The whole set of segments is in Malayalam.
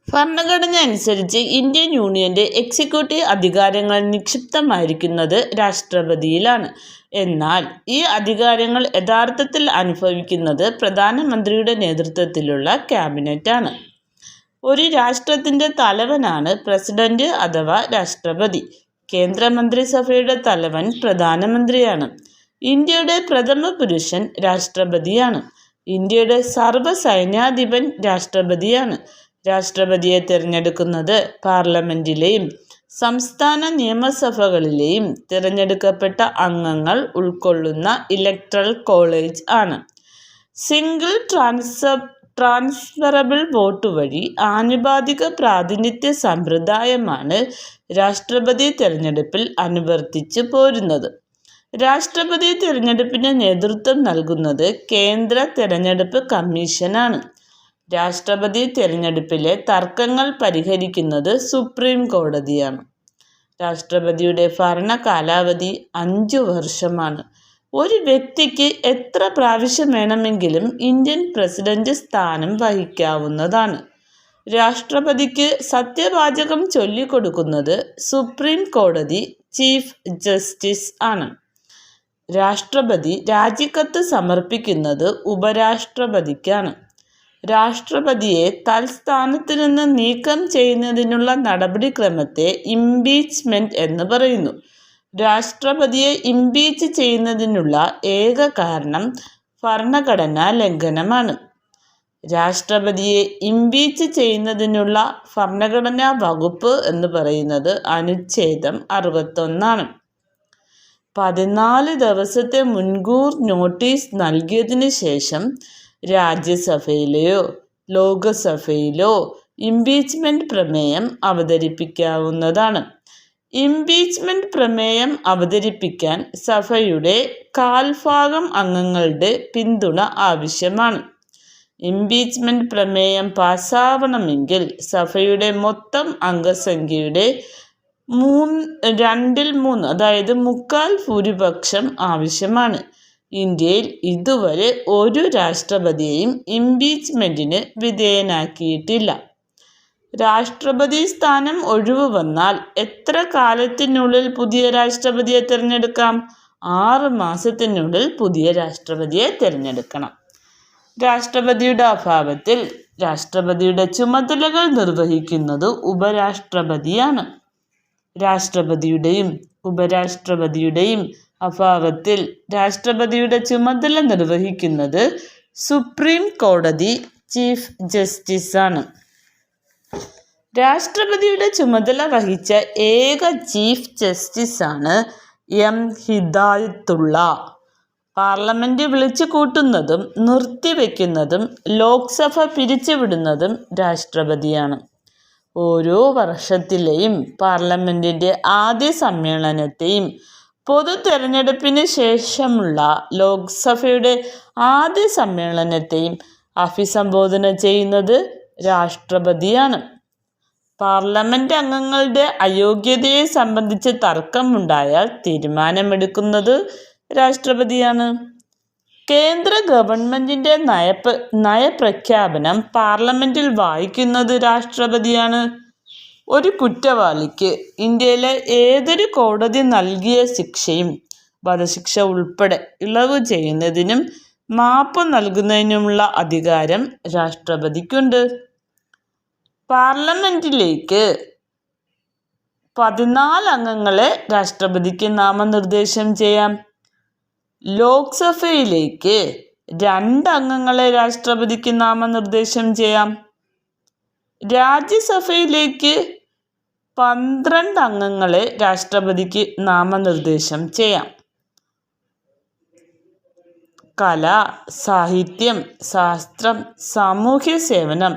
ഭരണഘടന അനുസരിച്ച് ഇന്ത്യൻ യൂണിയന്റെ എക്സിക്യൂട്ടീവ് അധികാരങ്ങൾ നിക്ഷിപ്തമായിരിക്കുന്നത് രാഷ്ട്രപതിയിലാണ്. എന്നാൽ ഈ അധികാരങ്ങൾ യഥാർത്ഥത്തിൽ അനുഭവിക്കുന്നത് പ്രധാനമന്ത്രിയുടെ നേതൃത്വത്തിലുള്ള ക്യാബിനറ്റാണ്. ഒരു രാഷ്ട്രത്തിന്റെ തലവനാണ് പ്രസിഡന്റ് അഥവാ രാഷ്ട്രപതി. കേന്ദ്രമന്ത്രിസഭയുടെ തലവൻ പ്രധാനമന്ത്രിയാണ്. ഇന്ത്യയുടെ പ്രഥമ പുരുഷൻ രാഷ്ട്രപതിയാണ്. ഇന്ത്യയുടെ സർവ്വസൈന്യാധിപൻ രാഷ്ട്രപതിയാണ്. രാഷ്ട്രപതിയെ തിരഞ്ഞെടുക്കുന്നത് പാർലമെന്റിലെയും സംസ്ഥാന നിയമസഭകളിലെയും തിരഞ്ഞെടുക്കപ്പെട്ട അംഗങ്ങൾ ഉൾക്കൊള്ളുന്ന ഇലക്ടറൽ കോളേജ് ആണ്. സിംഗിൾ ട്രാൻസ്ഫറബിൾ വോട്ട് വഴി ആനുപാതിക പ്രാതിനിധ്യ സമ്പ്രദായമാണ് രാഷ്ട്രപതി തിരഞ്ഞെടുപ്പിൽ അനുവർത്തിച്ചു പോരുന്നത്. രാഷ്ട്രപതി തിരഞ്ഞെടുപ്പിന് നേതൃത്വം നൽകുന്നത് കേന്ദ്ര തിരഞ്ഞെടുപ്പ് കമ്മീഷനാണ്. രാഷ്ട്രപതി തിരഞ്ഞെടുപ്പിലെ തർക്കങ്ങൾ പരിഹരിക്കുന്നത് സുപ്രീം കോടതിയാണ്. രാഷ്ട്രപതിയുടെ ഭരണ കാലാവധി 5 വർഷമാണ്. ഒരു വ്യക്തിക്ക് എത്ര പ്രാവശ്യം വേണമെങ്കിലും ഇന്ത്യൻ പ്രസിഡന്റ് സ്ഥാനം വഹിക്കാവുന്നതാണ്. രാഷ്ട്രപതിക്ക് സത്യവാചകം ചൊല്ലിക്കൊടുക്കുന്നത് സുപ്രീം കോടതി ചീഫ് ജസ്റ്റിസ് ആണ്. രാഷ്ട്രപതി രാജിക്കത്ത് സമർപ്പിക്കുന്നത് ഉപരാഷ്ട്രപതിക്കാണ്. രാഷ്ട്രപതിയെ തൽസ്ഥാനത്ത് നിന്ന് നീക്കം ചെയ്യുന്നതിനുള്ള നടപടിക്രമത്തെ ഇംപീച്ച്മെന്റ് എന്ന് പറയുന്നു. രാഷ്ട്രപതിയെ ഇംപീച്ച് ചെയ്യുന്നതിനുള്ള ഏക കാരണം ഭരണഘടനാ ലംഘനമാണ്. രാഷ്ട്രപതിയെ ഇംപീച്ച് ചെയ്യുന്നതിനുള്ള ഭരണഘടനാ വകുപ്പ് എന്ന് പറയുന്നത് അനുച്ഛേദം 61 14 ദിവസത്തെ മുൻകൂർ നോട്ടീസ് നൽകിയതിനു ശേഷം രാജ്യസഭയിലെയോ ലോകസഭയിലോ ഇംപീച്ച്മെന്റ് പ്രമേയം അവതരിപ്പിക്കാവുന്നതാണ്. ഇംപീച്ച്മെന്റ് പ്രമേയം അവതരിപ്പിക്കാൻ സഭയുടെ 1/4 അംഗങ്ങളുടെ പിന്തുണ ആവശ്യമാണ്. ഇംപീച്ച്മെന്റ് പ്രമേയം പാസ്സാവണമെങ്കിൽ സഭയുടെ മൊത്തം അംഗസംഖ്യയുടെ 2/3 അതായത് 1/4 ഭൂരിപക്ഷം ആവശ്യമാണ്. ഇന്ത്യയിൽ ഇതുവരെ ഒരു രാഷ്ട്രപതിയെയും ഇംപീച്ച്മെന്റിന് വിധേയനാക്കിയിട്ടില്ല. രാഷ്ട്രപതി സ്ഥാനം ഒഴിവു വന്നാൽ എത്ര കാലത്തിനുള്ളിൽ പുതിയ രാഷ്ട്രപതിയെ തിരഞ്ഞെടുക്കാം? 6 മാസത്തിനുള്ളിൽ പുതിയ രാഷ്ട്രപതിയെ തിരഞ്ഞെടുക്കണം. രാഷ്ട്രപതിയുടെ അഭാവത്തിൽ രാഷ്ട്രപതിയുടെ ചുമതലകൾ നിർവഹിക്കുന്നത് ഉപരാഷ്ട്രപതിയാണ്. രാഷ്ട്രപതിയുടെയും ഉപരാഷ്ട്രപതിയുടെയും അഭാവത്തിൽ രാഷ്ട്രപതിയുടെ ചുമതല നിർവഹിക്കുന്നത് സുപ്രീം കോടതി ചീഫ് ജസ്റ്റിസ് ആണ്. രാഷ്ട്രപതിയുടെ ചുമതല വഹിച്ച ഏക ചീഫ് ജസ്റ്റിസ് ആണ് എം ഹിദായത്തുള്ള. പാർലമെന്റ് വിളിച്ചു കൂട്ടുന്നതും നിർത്തിവെക്കുന്നതും ലോക്സഭ പിരിച്ചുവിടുന്നതും രാഷ്ട്രപതിയാണ്. ഓരോ വർഷത്തിലെയും പാർലമെന്റിന്റെ ആദ്യ സമ്മേളനത്തെയും പൊതു തെരഞ്ഞെടുപ്പിന് ശേഷമുള്ള ലോക്സഭയുടെ ആദ്യ സമ്മേളനത്തെയും അഭിസംബോധന ചെയ്യുന്നത് രാഷ്ട്രപതിയാണ്. പാർലമെന്റ് അംഗങ്ങളുടെ അയോഗ്യതയെ സംബന്ധിച്ച് തർക്കമുണ്ടായാൽ തീരുമാനമെടുക്കുന്നത് രാഷ്ട്രപതിയാണ്. കേന്ദ്ര ഗവൺമെന്റിന്റെ നയപ്രഖ്യാപനം പാർലമെന്റിൽ വായിക്കുന്നത് രാഷ്ട്രപതിയാണ്. ഒരു കുറ്റവാളിക്ക് ഇന്ത്യയിലെ ഏതൊരു കോടതി നൽകിയ ശിക്ഷയും വധശിക്ഷ ഉൾപ്പെടെ ഇളവ് ചെയ്യുന്നതിനും മാപ്പ് നൽകുന്നതിനുമുള്ള അധികാരം രാഷ്ട്രപതിക്കുണ്ട്. പാർലമെന്റിലേക്ക് 14 അംഗങ്ങളെ രാഷ്ട്രപതിക്ക് നാമനിർദ്ദേശം ചെയ്യാം. ലോക്സഭയിലേക്ക് 2 അംഗങ്ങളെ രാഷ്ട്രപതിക്ക് നാമനിർദ്ദേശം ചെയ്യാം. രാജ്യസഭയിലേക്ക് 12 അംഗങ്ങളെ രാഷ്ട്രപതിക്ക് നാമനിർദ്ദേശം ചെയ്യാം. കല, സാഹിത്യം, ശാസ്ത്രം, സാമൂഹ്യ സേവനം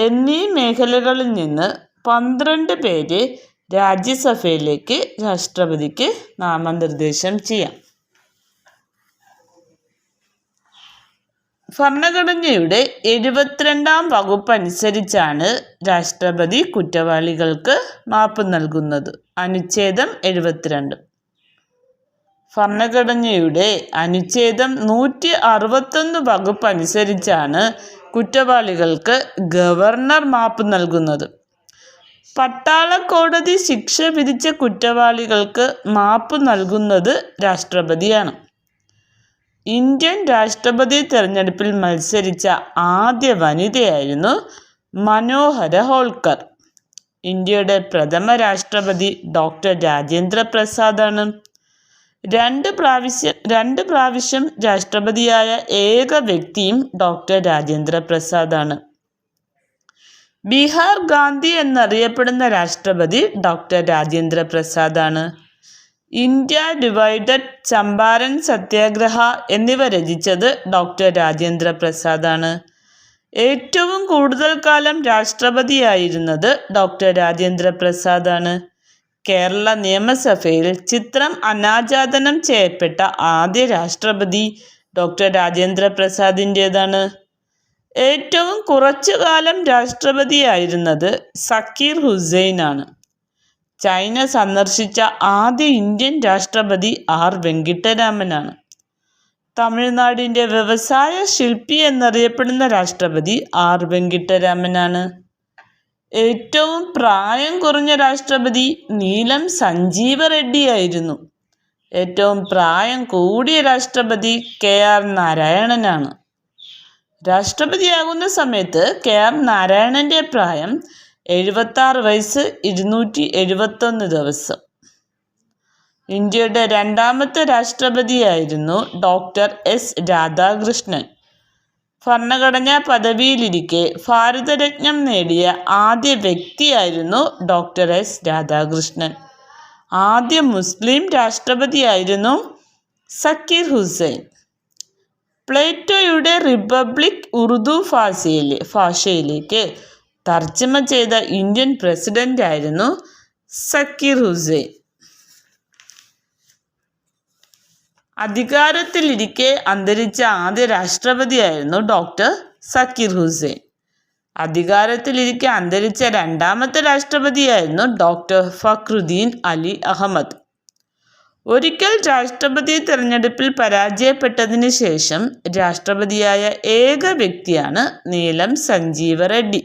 എന്നീ മേഖലകളിൽ നിന്ന് 12 പേരെ രാജ്യസഭയിലേക്ക് രാഷ്ട്രപതിക്ക് നാമനിർദ്ദേശം ചെയ്യാം. ഭരണഘടനയുടെ 72 വകുപ്പ് അനുസരിച്ചാണ് രാഷ്ട്രപതി കുറ്റവാളികൾക്ക് മാപ്പ് നൽകുന്നത്. അനുച്ഛേദം 72. ഭരണഘടനയുടെ അനുച്ഛേദം 161 വകുപ്പ് അനുസരിച്ചാണ് കുറ്റവാളികൾക്ക് ഗവർണർ മാപ്പ് നൽകുന്നത്. പട്ടാള കോടതി ശിക്ഷ വിധിച്ച കുറ്റവാളികൾക്ക് മാപ്പ് നൽകുന്നത് രാഷ്ട്രപതിയാണ്. ഇന്ത്യൻ രാഷ്ട്രപതി തെരഞ്ഞെടുപ്പിൽ മത്സരിച്ച ആദ്യ വനിതയായിരുന്നു മനോഹര ഹോൾക്കർ. ഇന്ത്യയുടെ പ്രഥമ രാഷ്ട്രപതി ഡോക്ടർ രാജേന്ദ്ര പ്രസാദാണ്. രണ്ട് പ്രാവശ്യം രാഷ്ട്രപതിയായ ഏക വ്യക്തിയും ഡോക്ടർ രാജേന്ദ്ര പ്രസാദാണ്. ബീഹാർ ഗാന്ധി എന്നറിയപ്പെടുന്ന രാഷ്ട്രപതി ഡോക്ടർ രാജേന്ദ്ര പ്രസാദാണ്. ഇന്ത്യ ഡിവൈഡഡ്, ചമ്പാരൻ സത്യാഗ്രഹ എന്നിവ രചിച്ചത് ഡോക്ടർ രാജേന്ദ്ര പ്രസാദാണ്. ഏറ്റവും കൂടുതൽ കാലം രാഷ്ട്രപതിയായിരുന്നത് ഡോക്ടർ രാജേന്ദ്ര പ്രസാദാണ്. കേരള നിയമസഭയിൽ ചിത്രം അനാച്ഛാദനം ചെയ്യപ്പെട്ട ആദ്യ രാഷ്ട്രപതി ഡോക്ടർ രാജേന്ദ്ര പ്രസാദിൻ്റേതാണ്. ഏറ്റവും കുറച്ചു കാലം രാഷ്ട്രപതിയായിരുന്നത് സക്കീർ ഹുസൈൻ ആണ്. ചൈന സന്ദർശിച്ച ആദ്യ ഇന്ത്യൻ രാഷ്ട്രപതി ആർ വെങ്കിട്ടരാമനാണ്. തമിഴ്നാടിൻ്റെ വ്യവസായ ശില്പി എന്നറിയപ്പെടുന്ന രാഷ്ട്രപതി ആർ വെങ്കിട്ടരാമനാണ്. ഏറ്റവും പ്രായം കുറഞ്ഞ രാഷ്ട്രപതി നീലം സഞ്ജീവ റെഡ്ഡി ആയിരുന്നു. ഏറ്റവും പ്രായം കൂടിയ രാഷ്ട്രപതി കെ ആർ നാരായണനാണ്. രാഷ്ട്രപതിയാകുന്ന സമയത്ത് കെ ആർ നാരായണൻ്റെ പ്രായം 76 വയസ്സ് 271 ദിവസം. ഇന്ത്യയുടെ രണ്ടാമത്തെ രാഷ്ട്രപതിയായിരുന്നു ഡോക്ടർ എസ് രാധാകൃഷ്ണൻ. ഭരണഘടനാ പദവിയിലിരിക്കെ ഭാരതരത്നം നേടിയ ആദ്യ വ്യക്തിയായിരുന്നു ഡോക്ടർ എസ് രാധാകൃഷ്ണൻ. ആദ്യ മുസ്ലിം രാഷ്ട്രപതിയായിരുന്നു സക്കീർ ഹുസൈൻ. പ്ലേറ്റോയുടെ റിപ്പബ്ലിക് ഉറുദു ഭാഷയിലേക്ക് തർജ്ജമ ചെയ്ത ഇന്ത്യൻ പ്രസിഡന്റായിരുന്നു സക്കീർ ഹുസൈൻ. അധികാരത്തിലിരിക്കെ അന്തരിച്ച ആദ്യ രാഷ്ട്രപതിയായിരുന്നു ഡോക്ടർ സക്കീർ ഹുസൈൻ. അധികാരത്തിലിരിക്കെ അന്തരിച്ച രണ്ടാമത്തെ രാഷ്ട്രപതിയായിരുന്നു ഡോക്ടർ ഫക്രുദ്ദീൻ അലി അഹമ്മദ്. ഒരിക്കൽ രാഷ്ട്രപതി തെരഞ്ഞെടുപ്പിൽ പരാജയപ്പെട്ടതിന് ശേഷം രാഷ്ട്രപതിയായ ഏക വ്യക്തിയാണ് നീലം സഞ്ജീവ റെഡ്ഡി.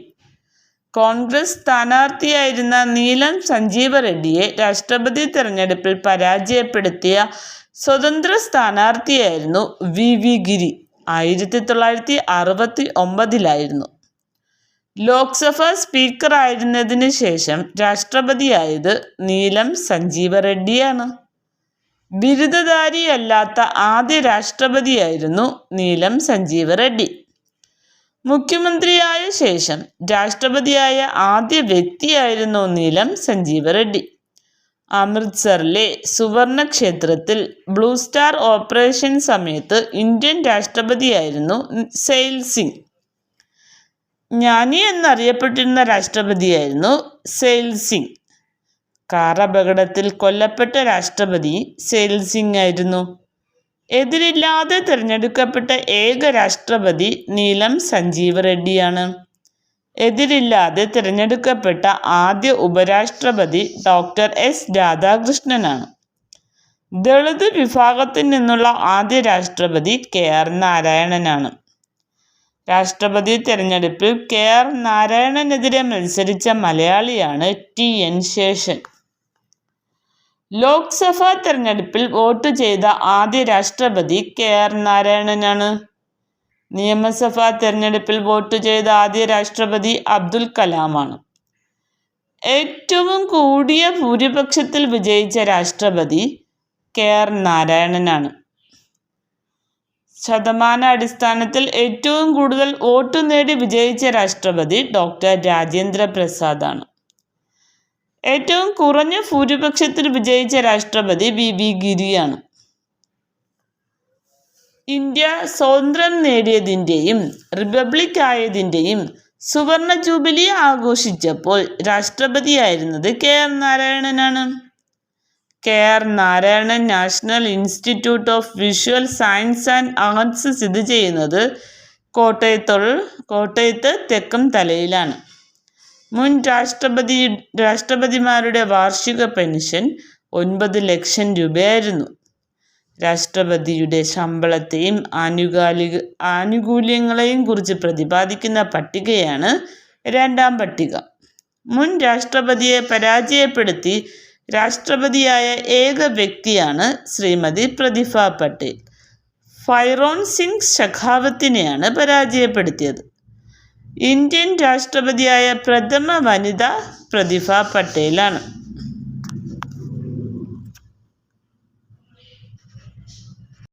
കോൺഗ്രസ് സ്ഥാനാർത്ഥിയായിരുന്ന നീലം സഞ്ജീവ റെഡ്ഡിയെ രാഷ്ട്രപതി തെരഞ്ഞെടുപ്പിൽ പരാജയപ്പെടുത്തിയ സ്വതന്ത്ര സ്ഥാനാർത്ഥിയായിരുന്നു വി ഗിരി. 1969 ലോക്സഭ സ്പീക്കറായിരുന്നതിന് ശേഷം രാഷ്ട്രപതിയായത് നീലം സഞ്ജീവ റെഡ്ഡിയാണ്. ബിരുദധാരിയല്ലാത്ത ആദ്യ രാഷ്ട്രപതിയായിരുന്നു നീലം സഞ്ജീവ റെഡ്ഡി. മുഖ്യമന്ത്രിയായ ശേഷം രാഷ്ട്രപതിയായ ആദ്യ വ്യക്തിയായിരുന്നു നീലം സഞ്ജീവ റെഡ്ഡി. അമൃത്സറിലെ സുവർണ ക്ഷേത്രത്തിൽ ബ്ലൂ സ്റ്റാർ ഓപ്പറേഷൻ സമയത്ത് ഇന്ത്യൻ രാഷ്ട്രപതിയായിരുന്നു സെയിൽ സിംഗ്. ജ്ഞാനി എന്നറിയപ്പെട്ടിരുന്ന രാഷ്ട്രപതിയായിരുന്നു സെയിൽ സിംഗ്. കാർ അപകടത്തിൽ കൊല്ലപ്പെട്ട രാഷ്ട്രപതി സെയിൽ സിംഗ് ആയിരുന്നു. എതിരില്ലാതെ തിരഞ്ഞെടുക്കപ്പെട്ട ഏക രാഷ്ട്രപതി നീലം സഞ്ജീവ റെഡ്ഡിയാണ്. എതിരില്ലാതെ തിരഞ്ഞെടുക്കപ്പെട്ട ആദ്യ ഉപരാഷ്ട്രപതി ഡോക്ടർ എസ് രാധാകൃഷ്ണനാണ്. ദളിത് വിഭാഗത്തിൽ നിന്നുള്ള ആദ്യ രാഷ്ട്രപതി കെ ആർ നാരായണനാണ്. രാഷ്ട്രപതി തെരഞ്ഞെടുപ്പിൽ കെ ആർ നാരായണനെതിരെ മത്സരിച്ച മലയാളിയാണ് ടി എൻ ശേഷൻ. ലോക്സഭാ തെരഞ്ഞെടുപ്പിൽ വോട്ട് ചെയ്ത ആദ്യ രാഷ്ട്രപതി കെ ആർ നാരായണനാണ്. നിയമസഭാ തെരഞ്ഞെടുപ്പിൽ വോട്ട് ചെയ്ത ആദ്യ രാഷ്ട്രപതി അബ്ദുൽ കലാമാണ്. ഏറ്റവും കൂടിയ ഭൂരിപക്ഷത്തിൽ വിജയിച്ച രാഷ്ട്രപതി കെ ആർ നാരായണനാണ്. ശതമാനാടിസ്ഥാനത്തിൽ ഏറ്റവും കൂടുതൽ വോട്ട് നേടി വിജയിച്ച രാഷ്ട്രപതി ഡോക്ടർ രാജേന്ദ്ര പ്രസാദാണ്. ഏറ്റവും കുറഞ്ഞ ഭൂരിപക്ഷത്തിൽ വിജയിച്ച രാഷ്ട്രപതി വി ഗിരിയാണ്. ഇന്ത്യ സ്വാതന്ത്ര്യം നേടിയതിൻ്റെയും റിപ്പബ്ലിക് ആയതിൻ്റെയും സുവർണ ജൂബിലി ആഘോഷിച്ചപ്പോൾ രാഷ്ട്രപതിയായിരുന്നത് കെ ആർ നാരായണനാണ്. K R Narayanan national institute of visual science and arts സ്ഥിതി ചെയ്യുന്നത് കോട്ടയത്ത് തെക്കും തലയിലാണ്. മുൻ രാഷ്ട്രപതിമാരുടെ വാർഷിക പെൻഷൻ 9 ലക്ഷം രൂപയായിരുന്നു. രാഷ്ട്രപതിയുടെ ശമ്പളത്തെയും ആനുകൂല്യങ്ങളെയും കുറിച്ച് പ്രതിപാദിക്കുന്ന പട്ടികയാണ് രണ്ടാം പട്ടിക. മുൻ രാഷ്ട്രപതിയെ പരാജയപ്പെടുത്തി രാഷ്ട്രപതിയായ ഏക വ്യക്തിയാണ് ശ്രീമതി പ്രതിഭ പട്ടേൽ. ഭൈറോൺ സിംഗ് ശെഖാവത്തിനെയാണ് പരാജയപ്പെടുത്തിയത്. ഇന്ത്യൻ രാഷ്ട്രപതിയായ പ്രഥമ വനിത പ്രതിഭ പട്ടേലാണ്.